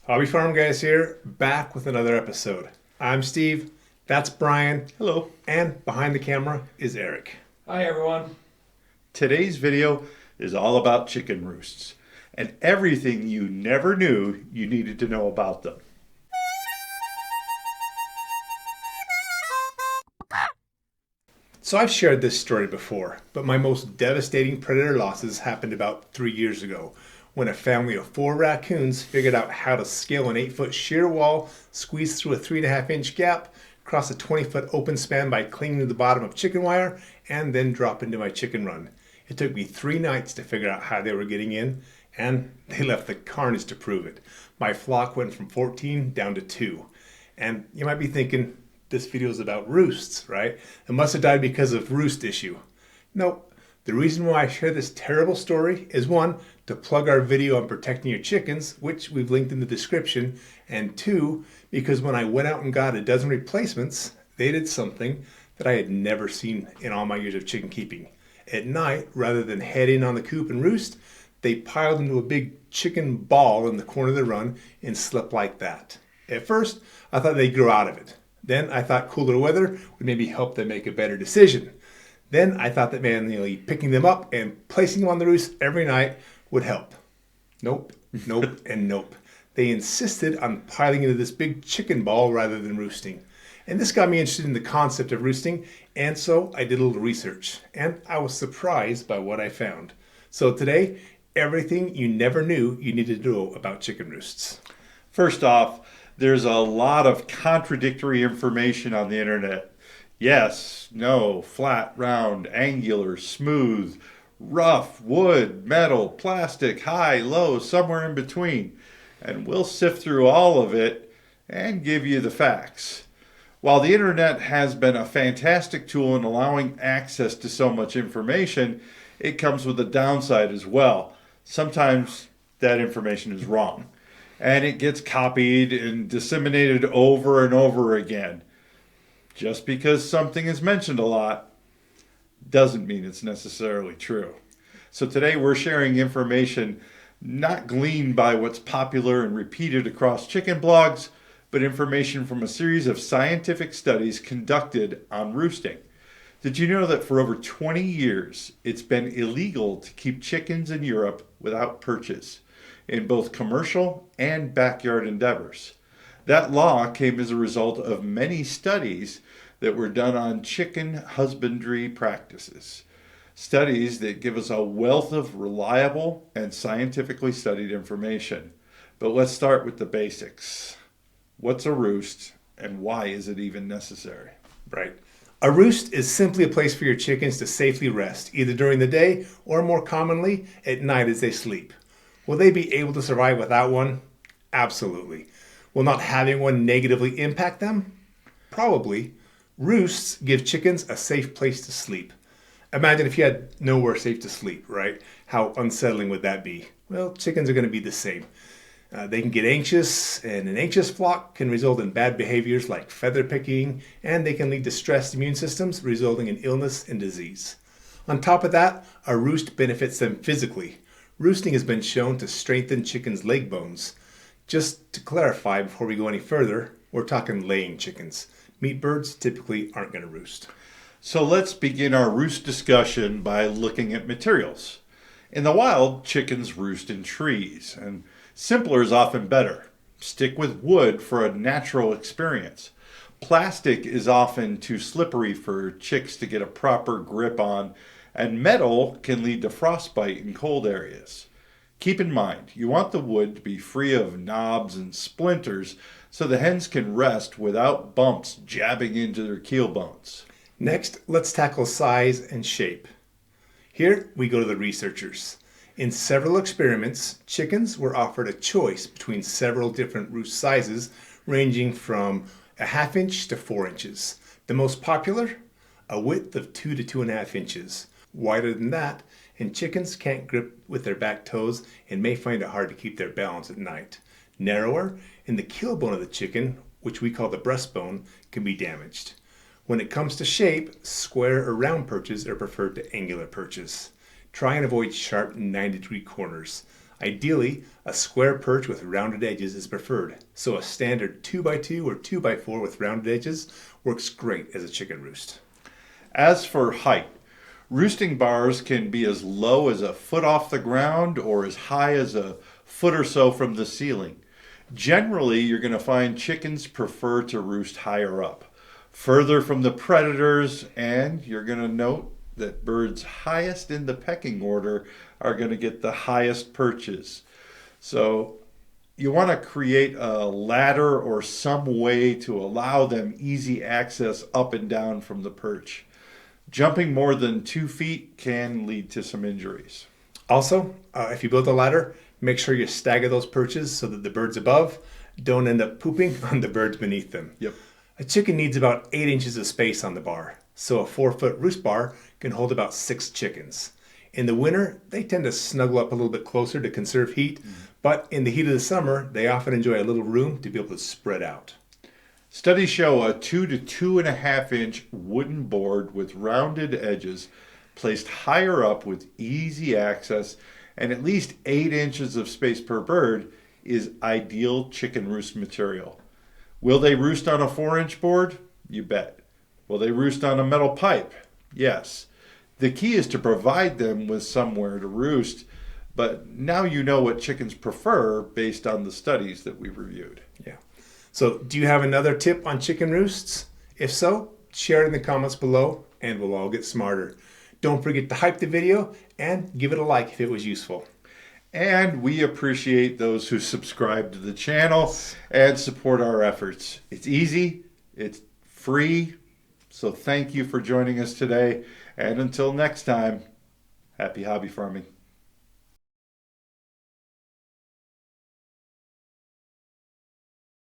Hobby Farm Guys here, back with another episode. I'm Steve, that's Brian, Hello. and behind the camera is Eric. Hi everyone. Today's video is all about chicken roosts and everything you never knew you needed to know about them. So I've shared this story before, but my most devastating predator losses happened about 3 years ago when a family of 4 raccoons figured out how to scale an 8-foot sheer wall, squeeze through a 3.5-inch gap, cross a 20-foot open span by clinging to the bottom of chicken wire, and then drop into my chicken run. It took me 3 nights to figure out how they were getting in, and they left the carnage to prove it. My flock went from 14 down to 2. And you might be thinking, this video is about roosts, right? It must have died because of roost issue. Nope. The reason why I share this terrible story is 1, to plug our video on protecting your chickens, which we've linked in the description, and 2, because when I went out and got a dozen replacements, they did something that I had never seen in all my years of chicken keeping. At night, rather than head in on the coop and roost, they piled into a big chicken ball in the corner of the run and slept like that. At first, I thought they'd grow out of it. Then I thought cooler weather would maybe help them make a better decision. Then I thought that manually picking them up and placing them on the roost every night would help. Nope, nope, and nope. They insisted on piling into this big chicken ball rather than roosting. And this got me interested in the concept of roosting, and so I did a little research. And I was surprised by what I found. So today, everything you never knew you needed to know about chicken roosts. First off, there's a lot of contradictory information on the internet. Yes, no, flat, round, angular, smooth, rough, wood, metal, plastic, high, low, somewhere in between. And we'll sift through all of it and give you the facts. While the internet has been a fantastic tool in allowing access to so much information, it comes with a downside as well. Sometimes that information is wrong, and it gets copied and disseminated over and over again. Just because something is mentioned a lot doesn't mean it's necessarily true. So today we're sharing information not gleaned by what's popular and repeated across chicken blogs, but information from a series of scientific studies conducted on roosting. Did you know that for over 20 years it's been illegal to keep chickens in Europe without purchase in both commercial and backyard endeavors? That law came as a result of many studies that were done on chicken husbandry practices. Studies that give us a wealth of reliable and scientifically studied information. But let's start with the basics. What's a roost and why is it even necessary? Right. A roost is simply a place for your chickens to safely rest, either during the day or more commonly at night as they sleep. Will they be able to survive without one? Absolutely. Will not having one negatively impact them? Probably. Roosts give chickens a safe place to sleep. Imagine if you had nowhere safe to sleep, right? How unsettling would that be? Well, chickens are going to be the same. They can get anxious, and an anxious flock can result in bad behaviors like feather picking, and they can lead to stressed immune systems, resulting in illness and disease. On top of that, a roost benefits them physically. Roosting has been shown to strengthen chickens' leg bones. Just to clarify before we go any further, we're talking laying chickens. Meat birds typically aren't going to roost. So let's begin our roost discussion by looking at materials. In the wild, chickens roost in trees, and simpler is often better. Stick with wood for a natural experience. Plastic is often too slippery for chicks to get a proper grip on, and metal can lead to frostbite in cold areas. Keep in mind, you want the wood to be free of knobs and splinters so the hens can rest without bumps jabbing into their keel bones. Next, let's tackle size and shape. Here we go to the researchers. In several experiments, chickens were offered a choice between several different roost sizes, ranging from a ½ inch to 4 inches. The most popular? A width of 2 to 2.5 inches. Wider than that, and chickens can't grip with their back toes and may find it hard to keep their balance at night. Narrower, and the keel bone of the chicken, which we call the breastbone, can be damaged. When it comes to shape, square or round perches are preferred to angular perches. Try and avoid sharp 90-degree corners. Ideally, a square perch with rounded edges is preferred, so a standard 2x2 or 2x4 with rounded edges works great as a chicken roost. As for height, roosting bars can be as low as a foot off the ground or as high as a foot or so from the ceiling. Generally, you're going to find chickens prefer to roost higher up, further from the predators, and you're going to note that birds highest in the pecking order are going to get the highest perches. So you want to create a ladder or some way to allow them easy access up and down from the perch. Jumping more than 2 feet can lead to some injuries. Also, if you build a ladder, make sure you stagger those perches so that the birds above don't end up pooping on the birds beneath them. Yep. A chicken needs about 8 inches of space on the bar, so a 4-foot roost bar can hold about 6 chickens. In the winter, they tend to snuggle up a little bit closer to conserve heat, but in the heat of the summer, they often enjoy a little room to be able to spread out. Studies show a 2 to 2.5 inch wooden board with rounded edges placed higher up with easy access and at least 8 inches of space per bird is ideal chicken roost material. Will they roost on a 4-inch board? You bet. Will they roost on a metal pipe? Yes. The key is to provide them with somewhere to roost, but now you know what chickens prefer based on the studies that we reviewed. Yeah. So, do you have another tip on chicken roosts? If so, share it in the comments below and we'll all get smarter. Don't forget to hype the video and give it a like if it was useful. And we appreciate those who subscribe to the channel and support our efforts. It's easy, it's free, so thank you for joining us today. And until next time, happy hobby farming.